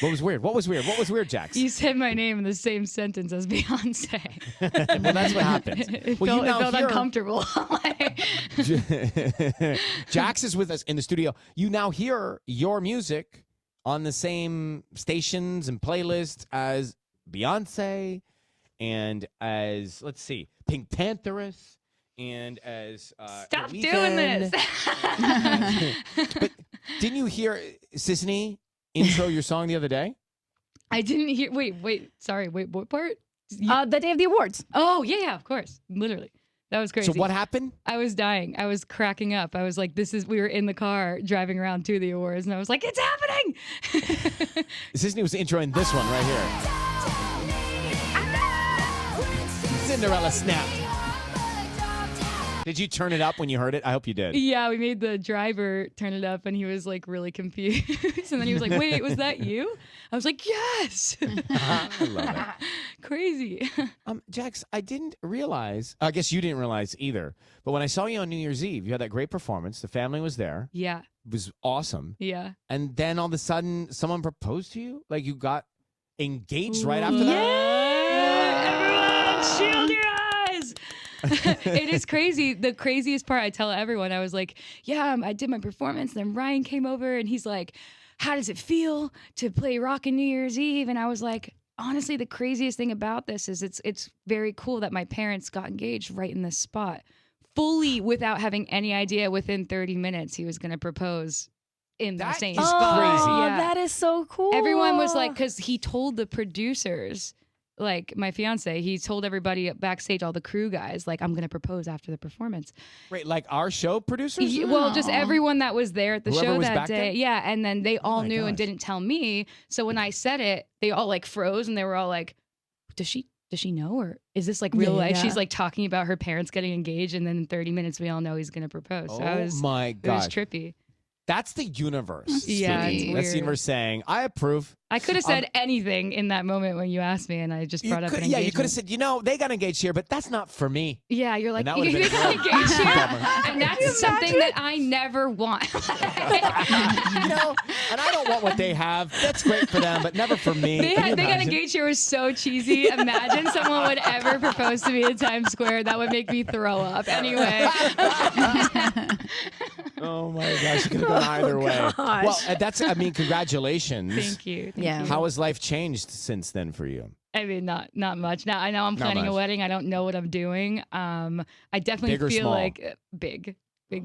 What was weird? What was weird? What was weird, Jax? You said my name in the same sentence as Beyonce. Well, that's what happens. It Well, felt uncomfortable. Jax is with us in the studio. You now hear your music on the same stations and playlists as Beyonce and as, let's see, Pink Pantheress and as Stop The doing Weeknd. this. But didn't you hear Sisney intro your song the other day? I didn't hear. Wait. Sorry. Wait, what part? The day of the awards. Oh, yeah, of course. Literally. That was crazy. So what happened? I was dying. I was cracking up. I was like, we were in the car driving around to the awards, and I was like, it's happening. Sisney was introing this one right here. Cinderella snapped. Did you turn it up when you heard it? I hope you did. Yeah, we made the driver turn it up, and he was like really confused. And then he was like, wait, was that you? I was like, yes. I love it. Crazy. Jax, I didn't realize, I guess you didn't realize either, but when I saw you on New Year's Eve, you had that great performance. The family was there. Yeah. It was awesome. Yeah. And then all of a sudden, someone proposed to you? Like you got engaged right after that? Yeah. Everyone, shield your eyes. It is crazy. The craziest part, I tell everyone, I was like, yeah, I did my performance. Then Ryan came over and he's like, how does it feel to play Rockin' New Year's Eve? And I was like, honestly, the craziest thing about this is it's very cool that my parents got engaged right in this spot, fully without having any idea. Within 30 minutes, he was going to propose in the same is spot. crazy. Oh, Yeah. that is so cool. Everyone was like, because he told the producers, like my fiance, he told everybody backstage, all the crew guys, like, I'm going to propose after the performance. Right, like our show producers? Well, just everyone that was there at the Whoever show was that back day. there? Yeah. And then they all my knew and gosh. didn't tell me. So when I said it, they all like froze and they were all like, does she know? Or is this like real Yeah, life? yeah. She's like talking about her parents getting engaged. And then in 30 minutes, we all know he's going to propose. So Oh my it was gosh. trippy. That's the universe. Yeah, speaking. it's That's the weird. universe saying, I approve. I could have said anything in that moment when you asked me, and I just brought up an Yeah, you engagement. could have said, they got engaged here, but that's not for me. Yeah, you're like, And that you would've been got good. engaged here? Bummer. And that's something that I never want. And I don't want what they have. That's great for them, but never for me. They Can you got imagine? engaged here was so cheesy. Imagine someone would ever propose to me in Times Square. That would make me throw up. Anyway. Oh my gosh, you could have gone either way. gosh. Well, congratulations. Thank you. Thank Yeah. you. How has life changed since then for you? I mean, not much. Now I know I'm planning a much. wedding. I don't know what I'm doing. I definitely Big or feel small? like big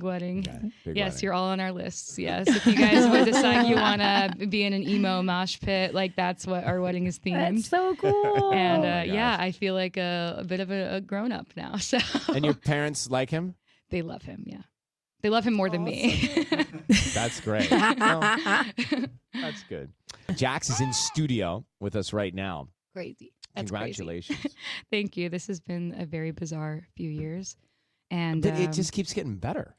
wedding. Okay, big Yes, wedding. you're all on our lists. Yes, if you guys would decide you want to be in an emo mosh pit, like that's what our wedding is themed. That's so cool. And Oh my yeah, gosh. I feel like a bit of a grown up now. So And your parents like him? they love him. Yeah, they love him more than me. That's great. Well, that's good. Jax is in studio with us right now. Crazy. That's crazy. Congratulations. Thank you. This has been a very bizarre few years, and But it just keeps getting better.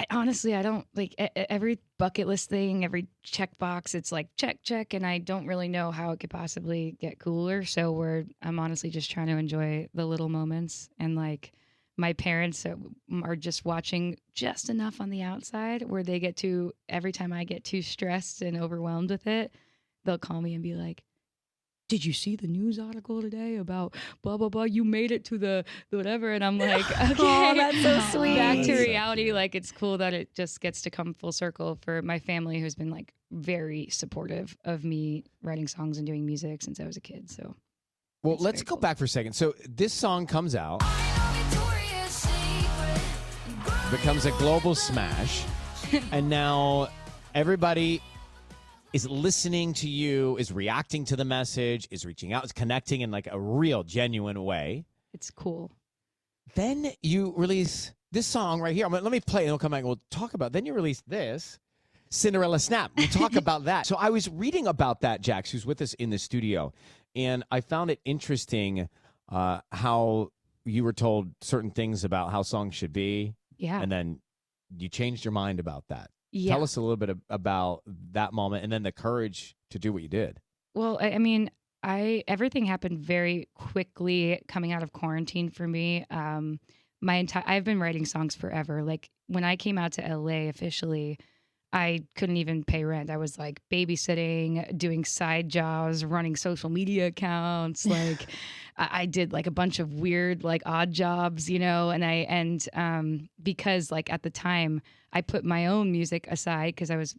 honestly, I don't like every bucket list thing, every checkbox. It's like check, and I don't really know how it could possibly get cooler. So I'm honestly just trying to enjoy the little moments, and like my parents are just watching just enough on the outside where they get to, every time I get too stressed and overwhelmed with it, they'll call me and be like, did you see the news article today about blah, blah, blah? You made it to the whatever. And I'm like, okay. Oh, that's so sweet. Back to That's so reality. cute. Like, it's cool that it just gets to come full circle for my family, who's been like very supportive of me writing songs and doing music since I was a kid. So Well, It's let's very go cool. back for a second. So this song comes out, becomes a global smash, and now everybody is listening to you, is reacting to the message, is reaching out, is connecting in like a real, genuine way. it's cool. Then you release this song right here. Let me play it and we'll come back and we'll talk about it. Then you release this, Cinderella Snap. We'll talk about that. So I was reading about that, Jax, who's with us in the studio, and I found it interesting how you were told certain things about how songs should be, Yeah. and then you changed your mind about that. Yeah. Tell us a little bit about that moment and then the courage to do what you did. Well, I mean, everything happened very quickly coming out of quarantine for me. I've been writing songs forever. Like when I came out to LA officially, I couldn't even pay rent. I was like babysitting, doing side jobs, running social media accounts. Like I did like a bunch of weird, like odd jobs, you know, because like at the time I put my own music aside because I was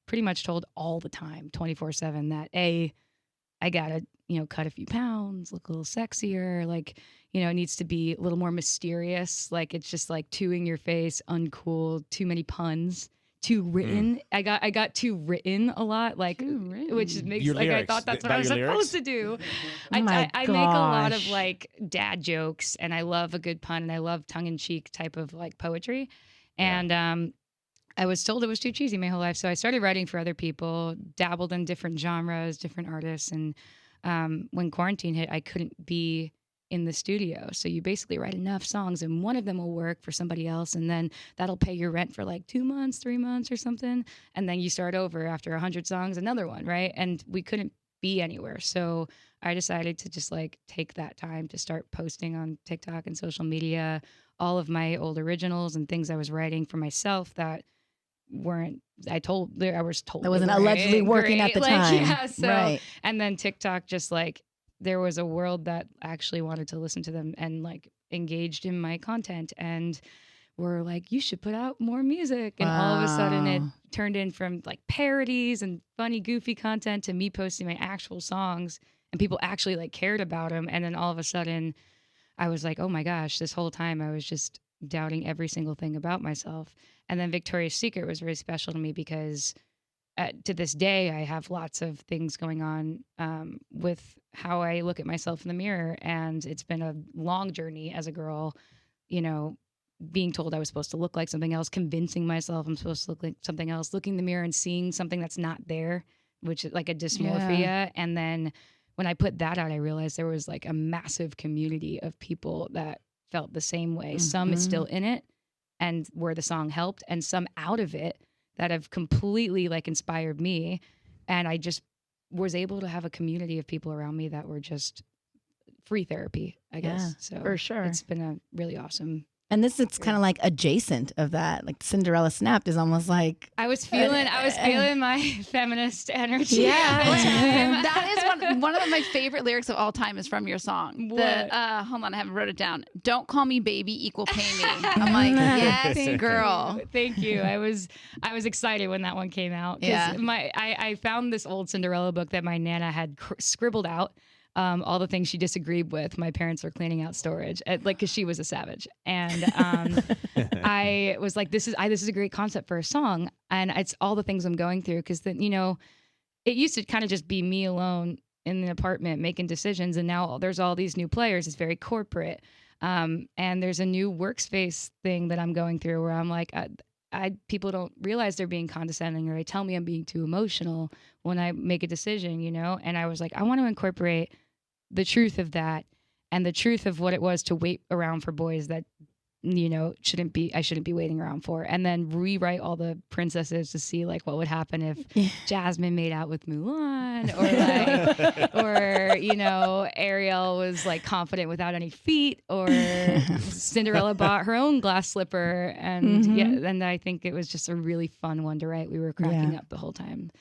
pretty much told all the time, 24/7, that I gotta, you know, cut a few pounds, look a little sexier, like, you know, it needs to be a little more mysterious. Like it's just like too in your face, uncool, too many puns. Too written. I got too written a lot, like which makes Your like lyrics, I thought that's what about I was your supposed lyrics? to do. Oh my I make a lot of gosh. like dad jokes, and I love a good pun, and I love tongue in cheek type of like poetry, and I was told it was too cheesy my whole life, so I started writing for other people, dabbled in different genres, different artists, and when quarantine hit, I couldn't be in the studio. So you basically write enough songs and one of them will work for somebody else, and then that'll pay your rent for like 2 months, 3 months or something. And then you start over after 100 songs, another one, right? And we couldn't be anywhere. So I decided to just like take that time to start posting on TikTok and social media all of my old originals and things I was writing for myself that weren't I was told That they wasn't weren't allegedly working at great. the Like, time. yeah, so Right. and then TikTok just like there was a world that actually wanted to listen to them and like engaged in my content and were like, you should put out more music. And all of a sudden it Wow. turned in from like parodies and funny, goofy content to me posting my actual songs and people actually like cared about them. And then all of a sudden I was like, oh my gosh, this whole time I was just doubting every single thing about myself. And then Victoria's Secret was very special to me because to this day, I have lots of things going on with how I look at myself in the mirror. And it's been a long journey as a girl, you know, being told I was supposed to look like something else, convincing myself I'm supposed to look like something else, looking in the mirror and seeing something that's not there, which is like a dysmorphia. Yeah. And then when I put that out, I realized there was like a massive community of people that felt the same way. Some is still in it and where the song helped, and some out of it that have completely like inspired me. And I just was able to have a community of people around me that were just free therapy, I guess. So for sure. it's been a really awesome. And this is kind of like adjacent of that. Like Cinderella Snapped is almost like I was feeling my feminist energy. Yeah. That is one of my favorite lyrics of all time is from your song. What? Hold on, I haven't wrote it down. Don't call me baby, equal pay me. I'm like, yes, Thank girl. you. Thank you. I was excited when that one came out. Yeah. I found this old Cinderella book that my Nana had scribbled out. All the things she disagreed with. My parents were cleaning out storage, because she was a savage, and I was like, "This is a great concept for a song," and it's all the things I'm going through. Because then, it used to kind of just be me alone in the apartment making decisions, and now there's all these new players. It's very corporate, and there's a new workspace thing that I'm going through where I'm like, people don't realize they're being condescending, or they tell me I'm being too emotional when I make a decision, And I was like, I want to incorporate the truth of that and the truth of what it was to wait around for boys that, I shouldn't be waiting around for, and then rewrite all the princesses to see like what would happen if Jasmine made out with Mulan, or Ariel was like confident without any feet, or Cinderella bought her own glass slipper, and and I think it was just a really fun one to write. We were cracking up the whole time,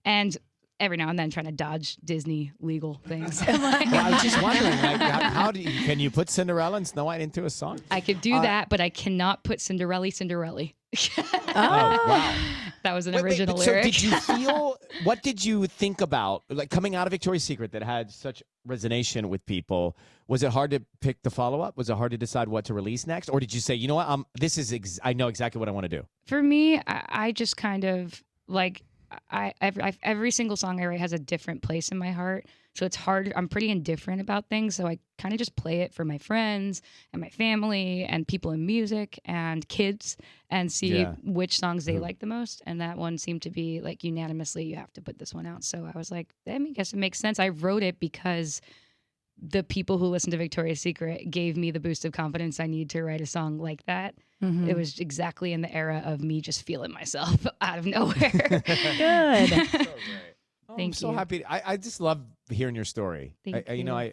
and every now and then trying to dodge Disney legal things. Well, I was just wondering, like, can you put Cinderella and Snow White into a song? I could do that, but I cannot put Cinderella. Oh, wow. That was an Wait, original so lyric. did you feel, what did you think about, like, coming out of Victoria's Secret that had such resonation with people? Was it hard to pick the follow-up? Was it hard to decide what to release next? Or did you say, you know what, I know exactly what I want to do? For me, I just kind of like, every single song I write has a different place in my heart. So it's hard. I'm pretty indifferent about things. So I kind of just play it for my friends and my family and people in music and kids and see which songs they like the most. And that one seemed to be like unanimously, you have to put this one out. So I was like, I guess it makes sense. I wrote it because the people who listened to Victoria's Secret gave me the boost of confidence I need to write a song like that. It was exactly in the era of me just feeling myself out of nowhere. good. I'm so happy. I just love hearing your story. Thank you.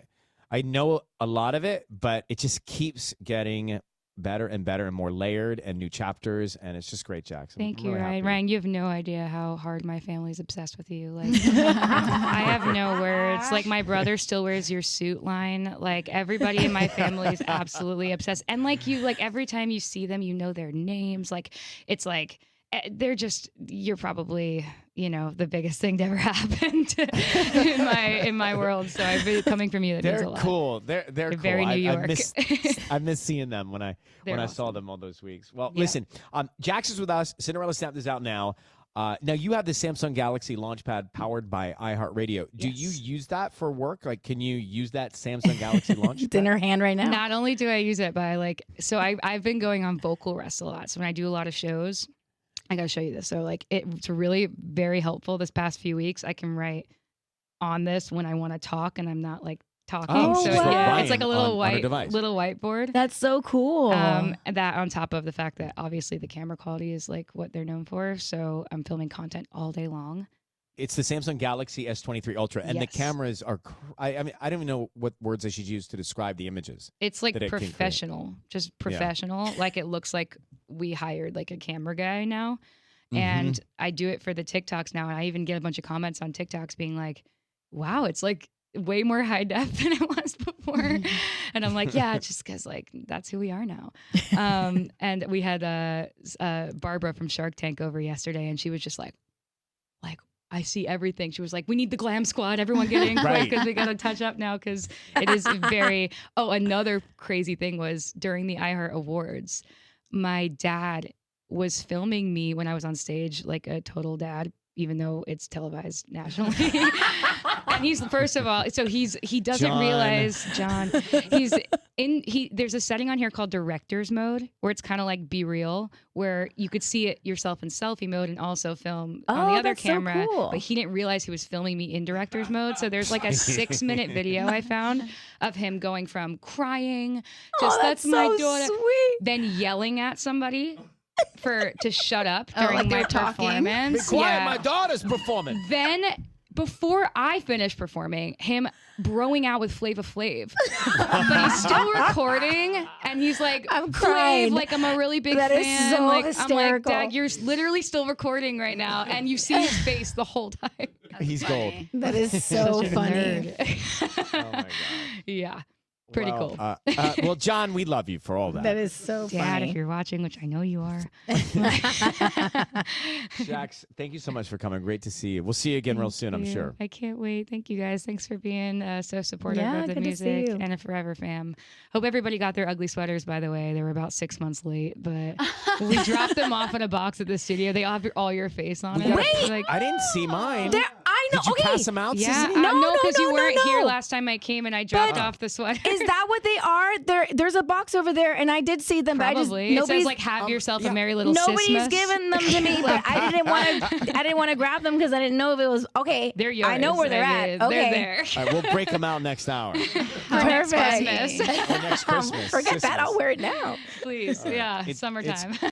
I know a lot of it, but it just keeps getting better and better and more layered and new chapters, and it's just great, Jax. Thank you, really Ryan. happy. Ryan, you have no idea how hard my family's obsessed with you. Like, I have no words. Like, my brother still wears your suit line. Like, everybody in my family is absolutely obsessed. And like you, like every time you see them, you know their names. Like, it's like they're just. You're probably, you know, the biggest thing to ever happen in my world. So I've been coming from you. That means a They're lot. cool. They're cool. very New York. I miss seeing them when I They're saw awesome. them all those weeks. Well, Yeah. listen, Jax is with us. Cinderella Snap is out now. Now you have the Samsung Galaxy Launchpad powered by iHeartRadio. Do you Yes. use that for work? Like, can you use that Samsung Galaxy Launchpad? It's in her hand right now. Not only do I use it, but I like. So I've been going on vocal rest a lot. So when I do a lot of shows, I got to show you this. So like it's really very helpful this past few weeks. I can write on this when I want to talk and I'm not like talking. Oh, so wow. yeah, it's like a on a little device. whiteboard. That's so cool. And that on top of the fact that obviously the camera quality is like what they're known for. So I'm filming content all day long. It's the Samsung Galaxy S23 Ultra, and the Yes. cameras are. I mean, I don't even know what words I should use to describe the images. It's like that it can create. professional, just professional. Like it looks like we hired like a camera guy now. And I do it for the TikToks now. And I even get a bunch of comments on TikToks being like, wow, it's like way more high def than it was before. And I'm like, yeah, just because like that's who we are now. And we had Barbara from Shark Tank over yesterday, and she was just like, I see everything. She was like, we need the glam squad. Everyone get in quick Right. because we got to touch up now because it is very. Oh, another crazy thing was during the iHeart Awards, my dad was filming me when I was on stage like a total dad, even though it's televised nationally. And he's first of all, so he doesn't John. realize John. There's a setting on here called director's mode where it's kind of like Be Real, where you could see it yourself in selfie mode and also film on the other that's so camera. cool. But he didn't realize he was filming me in director's mode. So there's like a 6-minute video I found of him going from crying, just that's my so daughter, sweet. then yelling at somebody to shut up Oh, during like my they're talking? Be performance. quiet, Yeah. my daughter's performing. Then before I finished performing, him broing out with Flava Flav. But he's still recording and he's like, I'm Flav, crying. like I'm a really big That is fan. so like I'm hysterical. like, Dad, you're literally still recording right now and you see his face the whole time. He's gold. That is so Such a funny. nerd. Oh my god. Yeah. Pretty Well, cool. Well, John, we love you for all that. That is so Dad, funny. if you're watching, which I know you are. Jax, thank you so much for coming. Great to see you. We'll see you again real soon, I'm you. sure. I can't wait. Thank you guys. Thanks for being so supportive Yeah, of the good to see music you. and a forever fam. Hope everybody got their ugly sweaters, by the way. They were about 6 months late, but we dropped them off in a box at the studio. They all have all your face on it. Wait! Like, I didn't see mine. I know. Did you Okay. pass them out? yeah, Susan? No, because you no, weren't no. here last time I came and I dropped off the sweater. Is that what they are? There's a box over there, and I did see them. Probably? But I just It nobody's says like have yourself a merry little nobody's Sismas. given them to me. But I didn't want to grab them because I didn't know if it was okay. They're yours. I know where they're I at. did. Okay, They're there. All right, we'll break them out next hour. Next Perfect. Christmas. Or next Christmas. Forget that. Christmas. I'll wear it now. Please. Yeah. It's- Summertime.